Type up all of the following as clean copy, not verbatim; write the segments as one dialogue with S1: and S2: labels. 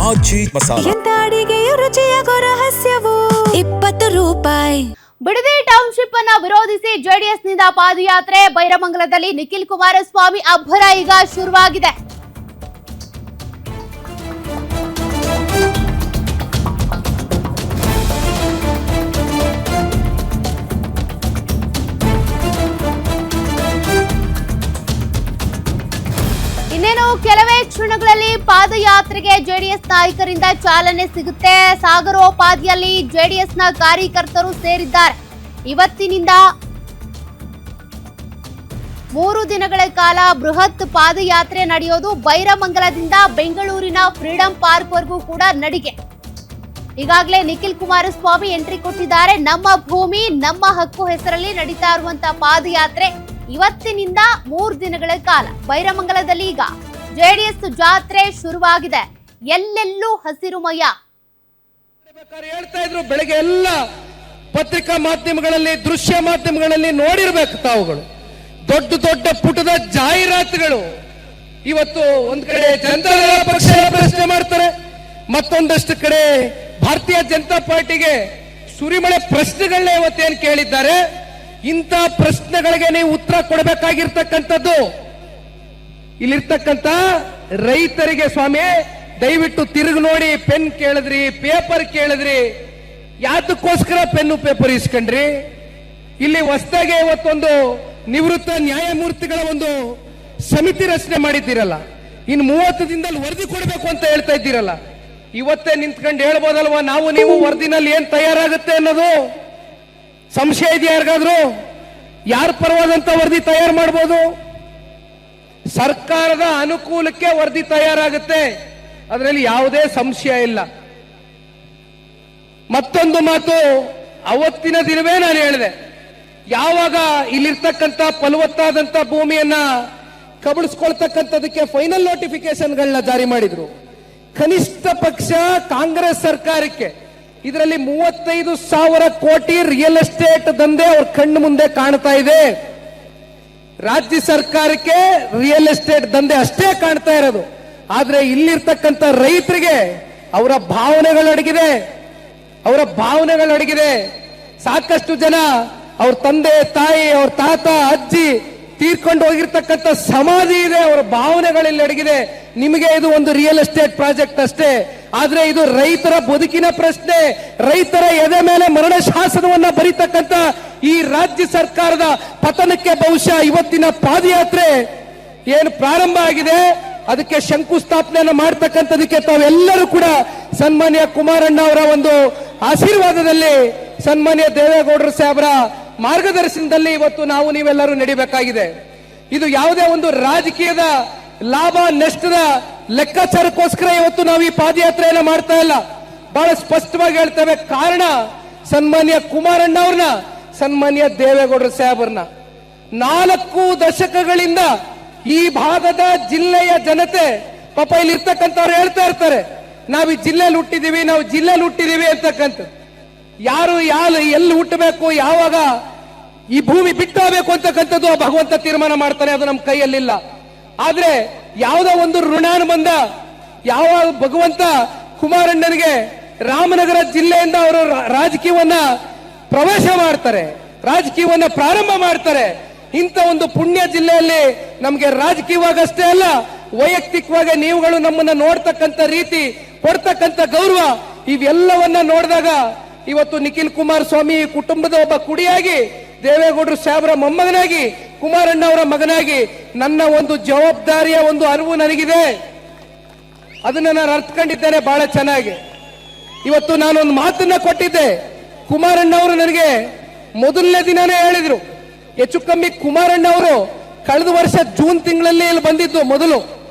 S1: ಆಜಿ ಮಸಾಲ.
S2: ಎಂತ ಅಡಿಗೆಯ ರುಚಿಯಾಗೋ ರಹಸ್ಯವು 20 ರೂಪಾಯಿ.
S3: ಬಿಡದಿ ಟೌನ್ಶಿಪ್ ಅನ್ನ ವಿರೋಧಿಸಿ ಜೆಡಿಎಸ್ ನಿಂದ ಪಾದಯಾತ್ರೆ. ಬೈರಮಂಗಲದಲ್ಲಿ ನಿಖಿಲ್ ಕುಮಾರಸ್ವಾಮಿ ಅಬ್ಬರ ಈಗ ಶುರುವಾಗಿದೆ. ಇನ್ನೇನು ಕೆಲವೇ ಕ್ಷಣಗಳಲ್ಲಿ ಪಾದಯಾತ್ರೆಗೆ ಜೆಡಿಎಸ್ ನಾಯಕರಿಂದ ಚಾಲನೆ ಸಿಗುತ್ತೆ. ಸಾಗರೋಪಾದಿಯಲ್ಲಿ ಜೆಡಿಎಸ್ನ ಕಾರ್ಯಕರ್ತರು ಸೇರಿದ್ದಾರೆ. ಇವತ್ತಿನಿಂದ 3 ದಿನಗಳ ಕಾಲ ಬೃಹತ್ ಪಾದಯಾತ್ರೆ ನಡೆಯೋದು. ಬೈರಮಂಗಲದಿಂದ ಬೆಂಗಳೂರಿನ ಫ್ರೀಡಂ ಪಾರ್ಕ್ ವರೆಗೂ ಕೂಡ ನಡಿಗೆ. ಈಗಾಗಲೇ ನಿಖಿಲ್ ಕುಮಾರಸ್ವಾಮಿ ಎಂಟ್ರಿ ಕೊಟ್ಟಿದ್ದಾರೆ. ನಮ್ಮ ಭೂಮಿ ನಮ್ಮ ಹಕ್ಕು ಹೆಸರಲ್ಲಿ ನಡೀತಾ ಇರುವಂತಹ ಪಾದಯಾತ್ರೆ ಇವತ್ತಿನಿಂದ 3 ದಿನಗಳ ಕಾಲ ಬೈರಮಂಗಲದಲ್ಲಿ ಈಗ ಜೆಡಿಎಸ್ ಜಾತ್ರೆ ಶುರುವಾಗಿದೆ. ಎಲ್ಲೆಲ್ಲೂ ಹಸಿರುಮಯ.
S4: ಹೇಳ್ತಾ ಇದ್ರು ಬೆಳಗ್ಗೆ ಎಲ್ಲ ಪತ್ರಿಕಾ ಮಾಧ್ಯಮಗಳಲ್ಲಿ, ದೃಶ್ಯ ಮಾಧ್ಯಮಗಳಲ್ಲಿ ನೋಡಿರ್ಬೇಕು ತಾವುಗಳು. ದೊಡ್ಡ ದೊಡ್ಡ ಪುಟದ ಜಾಹೀರಾತುಗಳು. ಇವತ್ತು ಒಂದ್ ಕಡೆ ಜನತಾದಳ ಪಕ್ಷ ಪ್ರಶ್ನೆ ಮಾಡ್ತಾರೆ, ಮತ್ತೊಂದಷ್ಟು ಕಡೆ ಭಾರತೀಯ ಜನತಾ ಪಾರ್ಟಿಗೆ ಸುರಿಮಳೆ ಪ್ರಶ್ನೆಗಳನ್ನ ಇವತ್ತೇನು ಕೇಳಿದ್ದಾರೆ. ಇಂಥ ಪ್ರಶ್ನೆಗಳಿಗೆ ನೀವು ಉತ್ತರ ಕೊಡಬೇಕಾಗಿರ್ತಕ್ಕಂಥದ್ದು ಇಲ್ಲಿರ್ತಕ್ಕಂಥ ರೈತರಿಗೆ. ಸ್ವಾಮಿ ದಯವಿಟ್ಟು ತಿರುಗಿ ನೋಡಿ. ಪೆನ್ ಕೇಳಿದ್ರಿ, ಪೇಪರ್ ಕೇಳಿದ್ರಿ, ಯಾತಕ್ಕೋಸ್ಕರ ಪೆನ್ನು ಪೇಪರ್ ಇಸ್ಕೊಂಡ್ರಿ? ಇಲ್ಲಿ ಹೊಸದಾಗಿ ಇವತ್ತೊಂದು ನಿವೃತ್ತ ನ್ಯಾಯಮೂರ್ತಿಗಳ ಒಂದು ಸಮಿತಿ ರಚನೆ ಮಾಡಿದ್ದೀರಲ್ಲ, ಇನ್ನು 30 ದಿನದಲ್ಲಿ ವರದಿ ಕೊಡಬೇಕು ಅಂತ ಹೇಳ್ತಾ ಇದ್ದೀರಲ್ಲ. ಇವತ್ತೇ ನಿಂತ್ಕೊಂಡು ಹೇಳ್ಬೋದಲ್ವಾ, ನಾವು ನೀವು ವರದಿನಲ್ಲಿ ಏನ್ ತಯಾರಾಗುತ್ತೆ ಅನ್ನೋದು? ಸಂಶಯ ಇದೆಯಾ ಯಾರಿಗಾದ್ರೂ? ಯಾರ ಪರವಾದಂತ ವರದಿ ತಯಾರು ಮಾಡಬಹುದು? ಸರ್ಕಾರದ ಅನುಕೂಲಕ್ಕೆ ವರದಿ ತಯಾರಾಗುತ್ತೆ, ಅದರಲ್ಲಿ ಯಾವುದೇ ಸಂಶಯ ಇಲ್ಲ. ಮತ್ತೊಂದು ಮಾತು, ಅವತ್ತಿನ ದಿನವೇ ನಾನು ಹೇಳಿದೆ, ಯಾವಾಗ ಇಲ್ಲಿರ್ತಕ್ಕಂಥ ಫಲವತ್ತಾದಂತ ಭೂಮಿಯನ್ನ ಕಬಳಿಸ್ಕೊಳ್ತಕ್ಕಂಥದಕ್ಕೆ ಫೈನಲ್ ನೋಟಿಫಿಕೇಶನ್ಗಳನ್ನ ಜಾರಿ ಮಾಡಿದ್ರು. ಕನಿಷ್ಠ ಪಕ್ಷ ಕಾಂಗ್ರೆಸ್ ಸರ್ಕಾರಕ್ಕೆ ಇದರಲ್ಲಿ 35,000 ಕೋಟಿ ರಿಯಲ್ ಎಸ್ಟೇಟ್ ದಂಧೆ ಅವ್ರ ಕಣ್ಣು ಮುಂದೆ ಕಾಣ್ತಾ ಇದೆ. ರಾಜ್ಯ ಸರ್ಕಾರಕ್ಕೆ ರಿಯಲ್ ಎಸ್ಟೇಟ್ ದಂಧೆ ಅಷ್ಟೇ ಕಾಣ್ತಾ ಇರೋದು. ಆದ್ರೆ ಇಲ್ಲಿರ್ತಕ್ಕಂಥ ರೈತರಿಗೆ ಅವರ ಭಾವನೆಗಳಡಗಿದೆ. ಸಾಕಷ್ಟು ಜನ ಅವ್ರ ತಂದೆ ತಾಯಿ, ಅವ್ರ ತಾತ ಅಜ್ಜಿ ತೀರ್ಕೊಂಡು ಹೋಗಿರ್ತಕ್ಕಂಥ ಸಮಾಧಿ ಇದೆ, ಅವರ ಭಾವನೆಗಳಲ್ಲಿ ಅಡಗಿದೆ. ನಿಮಗೆ ಇದು ಒಂದು ರಿಯಲ್ ಎಸ್ಟೇಟ್ ಪ್ರಾಜೆಕ್ಟ್ ಅಷ್ಟೇ, ಆದ್ರೆ ಇದು ರೈತರ ಬದುಕಿನ ಪ್ರಶ್ನೆ. ರೈತರ ಎದೆ ಮೇಲೆ ಮರಣ ಶಾಸನವನ್ನ ಬರೀತಕ್ಕಂಥ ಈ ರಾಜ್ಯ ಸರ್ಕಾರದ ಪತನಕ್ಕೆ ಬಹುಶಃ ಇವತ್ತಿನ ಪಾದಯಾತ್ರೆ ಏನು ಪ್ರಾರಂಭ ಆಗಿದೆ, ಅದಕ್ಕೆ ಶಂಕುಸ್ಥಾಪನೆಯನ್ನು ಮಾಡ್ತಕ್ಕಂಥದಕ್ಕೆ ತಾವೆಲ್ಲರೂ ಕೂಡ ಸನ್ಮಾನ್ಯ ಕುಮಾರಣ್ಣ ಅವರ ಒಂದು ಆಶೀರ್ವಾದದಲ್ಲಿ, ಸನ್ಮಾನ್ಯ ದೇವೇಗೌಡರು ಸಾಹೇಬರ ಮಾರ್ಗದರ್ಶನದಲ್ಲಿ ಇವತ್ತು ನಾವು ನೀವೆಲ್ಲರೂ ನಡಿಬೇಕಾಗಿದೆ. ಇದು ಯಾವುದೇ ಒಂದು ರಾಜಕೀಯದ ಲಾಭ ನಷ್ಟದ ಲೆಕ್ಕಾಚಾರಕ್ಕೋಸ್ಕರ ಇವತ್ತು ನಾವು ಈ ಪಾದಯಾತ್ರೆಯನ್ನು ಮಾಡ್ತಾ ಇಲ್ಲ. ಬಹಳ ಸ್ಪಷ್ಟವಾಗಿ ಹೇಳ್ತೇವೆ. ಕಾರಣ ಸನ್ಮಾನ್ಯ ಕುಮಾರಣ್ಣ ಅವ್ರನ್ನ, ಸನ್ಮಾನ್ಯ ದೇವೇಗೌಡರು ಸಾಹೇಬರನ್ನ. 4 ದಶಕಗಳಿಂದ ಈ ಭಾಗದ ಜಿಲ್ಲೆಯ ಜನತೆ ಪಾಪ ಇಲ್ಲಿ ಇರ್ತಕ್ಕಂಥವ್ರು ಹೇಳ್ತಾ ಇರ್ತಾರೆ, ನಾವು ಈ ಜಿಲ್ಲೆಯಲ್ಲಿ ಹುಟ್ಟಿದೀವಿ ಅಂತಕ್ಕಂಥದ್ದು. ಯಾರು ಎಲ್ಲಿ ಹುಟ್ಟಬೇಕು, ಯಾವಾಗ ಈ ಭೂಮಿ ಬಿಟ್ಟು ಹೋಗಬೇಕು ಅಂತಕ್ಕಂಥದ್ದು ಆ ಭಗವಂತ ತೀರ್ಮಾನ ಮಾಡ್ತಾನೆ, ಅದು ನಮ್ಮ ಕೈಯಲ್ಲಿಲ್ಲ. ಆದ್ರೆ ಯಾವುದೋ ಒಂದು ಋಣಾನುಬಂಧ, ಯಾವ ಭಗವಂತ ಕುಮಾರಣ್ಣನಿಗೆ ರಾಮನಗರ ಜಿಲ್ಲೆಯಿಂದ ಅವರು ರಾಜಕೀಯವನ್ನ ಪ್ರವೇಶ ಮಾಡ್ತಾರೆ, ರಾಜಕೀಯವನ್ನ ಪ್ರಾರಂಭ ಮಾಡ್ತಾರೆ. ಇಂಥ ಒಂದು ಪುಣ್ಯ ಜಿಲ್ಲೆಯಲ್ಲಿ ನಮಗೆ ರಾಜಕೀಯವಾಗಷ್ಟೇ ಅಲ್ಲ, ವೈಯಕ್ತಿಕವಾಗಿ ನೀವುಗಳು ನಮ್ಮನ್ನ ನೋಡ್ತಕ್ಕಂಥ ರೀತಿ, ಕೊಡ್ತಕ್ಕಂಥ ಗೌರವ, ಇವೆಲ್ಲವನ್ನ ನೋಡಿದಾಗ ಇವತ್ತು ನಿಖಿಲ್ ಕುಮಾರಸ್ವಾಮಿ ಕುಟುಂಬದ ಒಬ್ಬ ಕುಡಿಯಾಗಿ, ದೇವೇಗೌಡರು ಸಾಹೇಬರ ಮೊಮ್ಮಗನಾಗಿ, ಕುಮಾರಣ್ಣ ಅವರ ಮಗನಾಗಿ ನನ್ನ ಒಂದು ಜವಾಬ್ದಾರಿಯ ಒಂದು ಅರಿವು ನನಗಿದೆ. ಅದನ್ನ ನಾನು ಅರ್ಥಕೊಂಡಿದ್ದೇನೆ ಬಹಳ ಚೆನ್ನಾಗಿ. ಇವತ್ತು ನಾನೊಂದು ಮಾತನ್ನ ಕೊಟ್ಟಿದ್ದೆ. ಕುಮಾರಣ್ಣ ಅವರು ನನಗೆ ಮೊದಲನೇ ದಿನನೇ ಹೇಳಿದ್ರು, ಹೆಚ್ಚು ಕಮ್ಮಿ ಕುಮಾರಣ್ಣ ಅವರು ಕಳೆದ ವರ್ಷ ಜೂನ್ ತಿಂಗಳಲ್ಲಿ ಇಲ್ಲಿ ಬಂದಿದ್ದು ಮೊದಲು.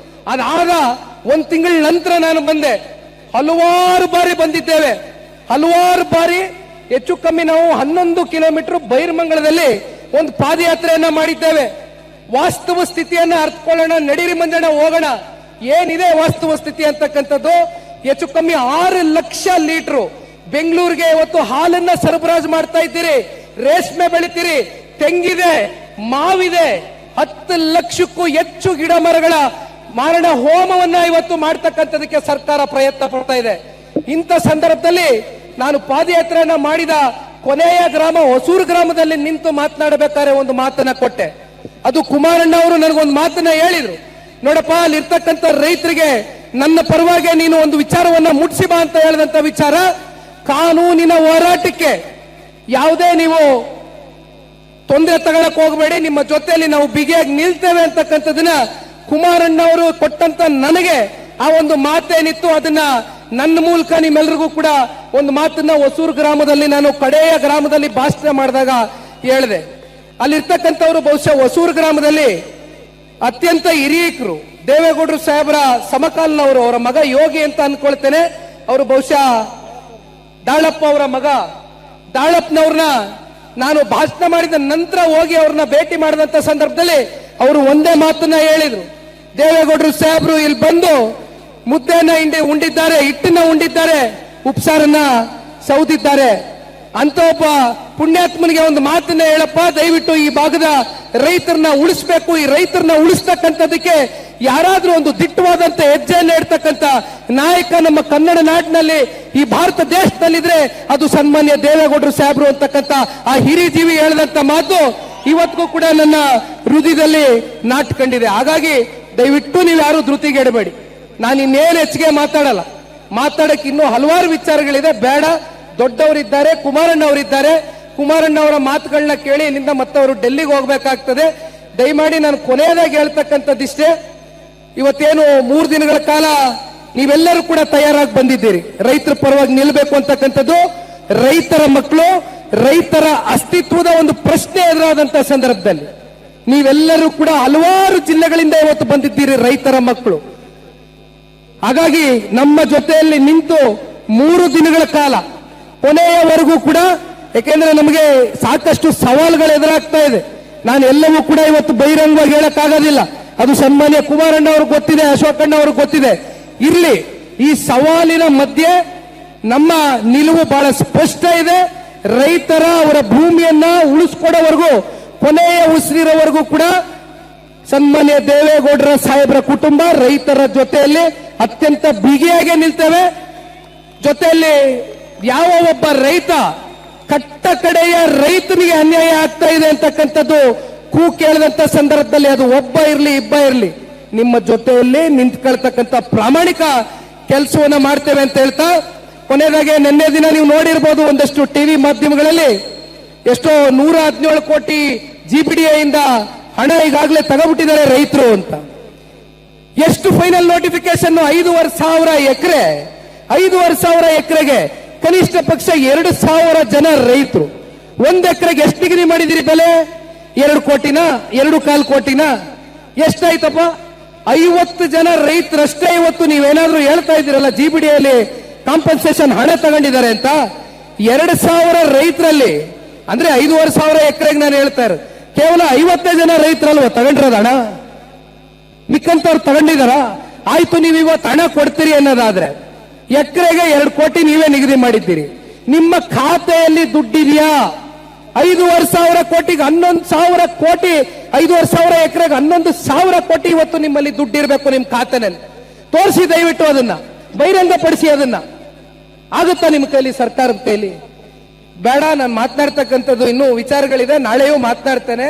S4: ಅದಾದ 1 ತಿಂಗಳ ನಂತರ ನಾನು ಬಂದೆ. ಹಲವಾರು ಬಾರಿ ಬಂದಿದ್ದೇವೆ, ಹಲವಾರು ಬಾರಿ. ಹೆಚ್ಚು ಕಮ್ಮಿ ನಾವು 11 ಕಿಲೋಮೀಟರ್ ಬೈರಮಂಗಲದಲ್ಲಿ ಒಂದು ಪಾದಯಾತ್ರೆಯನ್ನ ಮಾಡಿದ್ದೇವೆ. ವಾಸ್ತವ ಸ್ಥಿತಿಯನ್ನ ಅರ್ಥಕೊಳ್ಳೋಣ, ನಡೀರಿ ಮಂಜಣ್ಣ ಹೋಗೋಣ. ಏನಿದೆ ವಾಸ್ತವ ಸ್ಥಿತಿ ಅಂತಕ್ಕಂಥದ್ದು? ಹೆಚ್ಚು ಕಮ್ಮಿ 6 ಲಕ್ಷ ಲೀಟರ್ ಬೆಂಗಳೂರಿಗೆ ಇವತ್ತು ಹಾಲನ್ನ ಸರಬರಾಜು ಮಾಡ್ತಾ ಇದ್ದೀರಿ. ರೇಷ್ಮೆ ಬೆಳಿತೀರಿ, ತೆಂಗಿದೆ, ಮಾವಿದೆ, 10 ಲಕ್ಷಕ್ಕೂ ಹೆಚ್ಚು ಗಿಡ ಮರಗಳ ಮಾರಣ ಹೋಮವನ್ನ ಇವತ್ತು ಮಾಡ್ತಕ್ಕಂಥದಕ್ಕೆ ಸರ್ಕಾರ ಪ್ರಯತ್ನ ಪಡ್ತಾ ಇದೆ. ಇಂಥ ಸಂದರ್ಭದಲ್ಲಿ ನಾನು ಪಾದಯಾತ್ರೆಯನ್ನ ಮಾಡಿದ ಕೊನೆಯ ಗ್ರಾಮ ಹೊಸೂರು ಗ್ರಾಮದಲ್ಲಿ ನಿಂತು ಮಾತನಾಡಬೇಕಾದ್ರೆ ಒಂದು ಮಾತನ್ನ ಕೊಟ್ಟೆ. ಅದು ಕುಮಾರಣ್ಣ ಅವರು ನನಗೊಂದು ಮಾತನ್ನ ಹೇಳಿದ್ರು, ನೋಡಪ್ಪ ಅಲ್ಲಿರ್ತಕ್ಕಂಥ ರೈತರಿಗೆ ನನ್ನ ಪರವಾಗಿ ನೀನು ಒಂದು ವಿಚಾರವನ್ನ ಮುಟ್ಸಿ ಬಾ ಅಂತ ಹೇಳಿದಂತ ವಿಚಾರ, ಕಾನೂನಿನ ಹೋರಾಟಕ್ಕೆ ಯಾವುದೇ ನೀವು ತೊಂದರೆ ತಗೊಳಕ್ ಹೋಗಬೇಡಿ, ನಿಮ್ಮ ಜೊತೆಯಲ್ಲಿ ನಾವು ಬಿಗಿಯಾಗಿ ನಿಲ್ತೇವೆ ಅಂತಕ್ಕಂಥದನ್ನ ಕುಮಾರಣ್ಣ ಅವರು ಕೊಟ್ಟಂತ ನನಗೆ ಆ ಒಂದು ಮಾತೇನಿತ್ತು ಅದನ್ನ ನನ್ನ ಮೂಲಕ ನಿಮ್ಮೆಲ್ಲರಿಗೂ ಕೂಡ ಒಂದು ಮಾತನ್ನ ಹೊಸೂರು ಗ್ರಾಮದಲ್ಲಿ ನಾನು ಕಡೆಯ ಗ್ರಾಮದಲ್ಲಿ ಭಾಷಣ ಮಾಡಿದಾಗ ಹೇಳಿದೆ. ಅಲ್ಲಿರ್ತಕ್ಕಂಥವ್ರು ಬಹುಶಃ ಹೊಸೂರು ಗ್ರಾಮದಲ್ಲಿ ಅತ್ಯಂತ ಹಿರಿಯಕರು ದೇವೇಗೌಡರು ಸಾಹೇಬರ ಸಮಕಾಲನವರು, ಅವರ ಮಗ ಯೋಗಿ ಅಂತ ಅನ್ಕೊಳ್ತೇನೆ, ಅವರು ಬಹುಶಃ ದಾಳಪ್ಪ ಅವರ ಮಗ. ದಾಳಪ್ಪನವ್ರನ್ನ ನಾನು ಭಾಷಣ ಮಾಡಿದ ನಂತರ ಹೋಗಿ ಅವ್ರನ್ನ ಭೇಟಿ ಮಾಡಿದಂತ ಸಂದರ್ಭದಲ್ಲಿ ಅವರು ಒಂದೇ ಮಾತನ್ನ ಹೇಳಿದ್ರು, ದೇವೇಗೌಡರು ಸಾಹೇಬರು ಇಲ್ಲಿ ಬಂದು ಮುದ್ದೆಯನ್ನ ಉಂಡಿದ್ದಾರೆ, ಹಿಟ್ಟನ್ನ ಉಂಡಿದ್ದಾರೆ, ಉಪ್ಸಾರನ್ನ ಸೌದಿದ್ದಾರೆ ಅಂತ ಒಬ್ಬ ಪುಣ್ಯಾತ್ಮನಿಗೆ ಒಂದು ಮಾತನ್ನ ಹೇಳಪ್ಪ, ದಯವಿಟ್ಟು ಈ ಭಾಗದ ರೈತರನ್ನ ಉಳಿಸಬೇಕು, ಈ ರೈತರನ್ನ ಉಳಿಸ್ತಕ್ಕಂಥದಕ್ಕೆ ಯಾರಾದ್ರೂ ಒಂದು ದಿಟ್ಟವಾದಂತ ಹೆಜ್ಜೆಯನ್ನು ಇಡ್ತಕ್ಕಂಥ ನಾಯಕ ನಮ್ಮ ಕನ್ನಡ ನಾಡಿನಲ್ಲಿ ಈ ಭಾರತ ದೇಶದಲ್ಲಿದ್ರೆ ಅದು ಸನ್ಮಾನ್ಯ ದೇವೇಗೌಡರು ಸಾಹೇಬರು ಅಂತಕ್ಕಂಥ ಆ ಹಿರಿಜೀವಿ ಹೇಳಿದಂತ ಮಾತು ಇವತ್ತಿಗೂ ಕೂಡ ನನ್ನ ಹೃದಯದಲ್ಲಿ ನಾಟ್ಕೊಂಡಿದೆ. ಹಾಗಾಗಿ ದಯವಿಟ್ಟು ನೀವು ಯಾರು ಧೃತಿಗೆಡಬೇಡಿ. ನಾನು ಇನ್ನೇನು ಹೆಚ್ಚಿಗೆ ಮಾತಾಡಲ್ಲ, ಮಾತಾಡಕ್ಕೆ ಇನ್ನೂ ಹಲವಾರು ವಿಚಾರಗಳಿದೆ, ಬೇಡ. ದೊಡ್ಡವರಿದ್ದಾರೆ, ಕುಮಾರಣ್ಣ ಅವರಿದ್ದಾರೆ, ಕುಮಾರಣ್ಣ ಅವರ ಮಾತುಗಳನ್ನ ಕೇಳಿ ಇಲ್ಲಿಂದ ಮತ್ತೆ ಅವರು ಡೆಲ್ಲಿಗೆ ಹೋಗ್ಬೇಕಾಗ್ತದೆ. ದಯಮಾಡಿ ನಾನು ಕೊನೆಯದಾಗಿ ಹೇಳ್ತಕ್ಕಂಥದ್ದಿಷ್ಟೇ, ಇವತ್ತೇನು 3 ದಿನಗಳ ಕಾಲ ನೀವೆಲ್ಲರೂ ಕೂಡ ತಯಾರಾಗಿ ಬಂದಿದ್ದೀರಿ, ರೈತರ ಪರವಾಗಿ ನಿಲ್ಲಬೇಕು ಅಂತಕ್ಕಂಥದ್ದು. ರೈತರ ಮಕ್ಕಳು, ರೈತರ ಅಸ್ತಿತ್ವದ ಒಂದು ಪ್ರಶ್ನೆ ಎದುರಾದಂತಹ ಸಂದರ್ಭದಲ್ಲಿ ನೀವೆಲ್ಲರೂ ಕೂಡ ಹಲವಾರು ಜಿಲ್ಲೆಗಳಿಂದ ಇವತ್ತು ಬಂದಿದ್ದೀರಿ ರೈತರ ಮಕ್ಕಳು. ಹಾಗಾಗಿ ನಮ್ಮ ಜೊತೆಯಲ್ಲಿ ನಿಂತು 3 ದಿನಗಳ ಕಾಲ ಕೊನೆಯವರೆಗೂ ಕೂಡ, ಯಾಕೆಂದ್ರೆ ನಮಗೆ ಸಾಕಷ್ಟು ಸವಾಲುಗಳು ಎದುರಾಗ್ತಾ ಇದೆ. ನಾನು ಎಲ್ಲವೂ ಕೂಡ ಇವತ್ತು ಬಹಿರಂಗವಾಗಿ ಹೇಳಕ್ಕಾಗೋದಿಲ್ಲ, ಅದು ಸನ್ಮಾನ್ಯ ಕುಮಾರಣ್ಣ ಅವ್ರಿಗೆ ಗೊತ್ತಿದೆ, ಅಶೋಕಣ್ಣ ಅವ್ರಿಗೆ ಗೊತ್ತಿದೆ. ಇರ್ಲಿ, ಈ ಸವಾಲಿನ ಮಧ್ಯೆ ನಮ್ಮ ನಿಲುವು ಬಹಳ ಸ್ಪಷ್ಟ ಇದೆ. ರೈತರ ಅವರ ಭೂಮಿಯನ್ನ ಉಳಿಸ್ಕೊಡೋವರೆಗೂ, ಕೊನೆಯ ಉಸಿರಿರೋವರೆಗೂ ಕೂಡ ಸನ್ಮಾನ್ಯ ದೇವೇಗೌಡರ ಸಾಹೇಬರ ಕುಟುಂಬ ರೈತರ ಜೊತೆಯಲ್ಲಿ ಅತ್ಯಂತ ಬಿಗಿಯಾಗಿ ನಿಲ್ತೇವೆ. ಜೊತೆಯಲ್ಲಿ ಯಾವ ಒಬ್ಬ ರೈತ ಕಟ್ಟ ಕಡೆಯ ರೈತನಿಗೆ ಅನ್ಯಾಯ ಆಗ್ತಾ ಇದೆ ಅಂತಕ್ಕಂಥದ್ದು ಕೇಳಿದಂತ ಸಂದರ್ಭದಲ್ಲಿ ಅದು ಒಬ್ಬ ಇರಲಿ ಇಬ್ಬ ಇರಲಿ ನಿಮ್ಮ ಜೊತೆಯಲ್ಲಿ ನಿಂತ್ಕೊಳ್ತಕ್ಕಂಥ ಪ್ರಾಮಾಣಿಕ ಕೆಲಸವನ್ನ ಮಾಡ್ತೇವೆ ಅಂತ ಹೇಳ್ತಾ, ಕೊನೆಯದಾಗಿ ನಿನ್ನೆ ದಿನ ನೀವು ನೋಡಿರ್ಬೋದು ಒಂದಷ್ಟು ಟಿವಿ ಮಾಧ್ಯಮಗಳಲ್ಲಿ ಎಷ್ಟೋ 117 ಕೋಟಿ GPDA ಇಂದ ಹಣ ಈಗಾಗಲೇ ತಗೋಬಿಟ್ಟಿದ್ದಾರೆ ರೈತರು ಅಂತ. ಎಷ್ಟು ಫೈನಲ್ ನೋಟಿಫಿಕೇಶನ್? 5,500 ಎಕರೆ, 5,500 ಎಕರೆಗೆ ಕನಿಷ್ಠ ಪಕ್ಷ 2,000 ಜನ ರೈತರು. 1 ಎಕರೆಗೆ ಎಷ್ಟು ನಿಗದಿ ಮಾಡಿದಿರಿ ಬೆಲೆ? 2 ಕೋಟಿನ, 2.25 ಕೋಟಿನ? ಎಷ್ಟಾಯ್ತಪ್ಪ? 50 ಜನ ರೈತರಷ್ಟೇ ಇವತ್ತು ನೀವೇನಾದ್ರೂ ಹೇಳ್ತಾ ಇದ್ದೀರಲ್ಲ GPDAಯಲ್ಲಿ ಕಾಂಪನ್ಸೇಷನ್ ಹಣ ತಗೊಂಡಿದ್ದಾರೆ ಅಂತ. 2,000 ರೈತರಲ್ಲಿ ಅಂದ್ರೆ 5,500 ಎಕರೆಗೆ ನಾನು ಹೇಳ್ತಾ ಇರೋದು, ಕೇವಲ 50 ಜನ ರೈತರಲ್ವ ತಗೊಂಡಿರೋದು ಹಣ? ಮಿಕ್ಕಂತವ್ರು ತಗೊಂಡಿದಾರ? ಆಯ್ತು, ನೀವು ಇವತ್ತು ಹಣ ಕೊಡ್ತೀರಿ ಅನ್ನೋದಾದ್ರೆ ಎಕರೆಗೆ 2 ಕೋಟಿ ನೀವೇ ನಿಗದಿ ಮಾಡಿದ್ದೀರಿ. ನಿಮ್ಮ ಖಾತೆಯಲ್ಲಿ ದುಡ್ಡಿದೆಯಾ? 5,500 ಕೋಟಿಗೆ 11,000 ಕೋಟಿ, 5,500 ಎಕರೆಗೆ 11,000 ಕೋಟಿ ಇವತ್ತು ನಿಮ್ಮಲ್ಲಿ ದುಡ್ಡಿರಬೇಕು ನಿಮ್ಮ ಖಾತೆನಲ್ಲಿ. ತೋರಿಸಿ ದಯವಿಟ್ಟು, ಅದನ್ನ ಬಹಿರಂಗಪಡಿಸಿ. ಅದನ್ನ ಆಗುತ್ತಾ ನಿಮ್ಮ ಕೈಲಿ, ಸರ್ಕಾರದ ಕೈಲಿ? ಬೇಡ. ನಾನು ಮಾತನಾಡ್ತಕ್ಕಂಥದ್ದು ಇನ್ನೂ ವಿಚಾರಗಳಿದೆ, ನಾಳೆಯೂ ಮಾತನಾಡ್ತೇನೆ.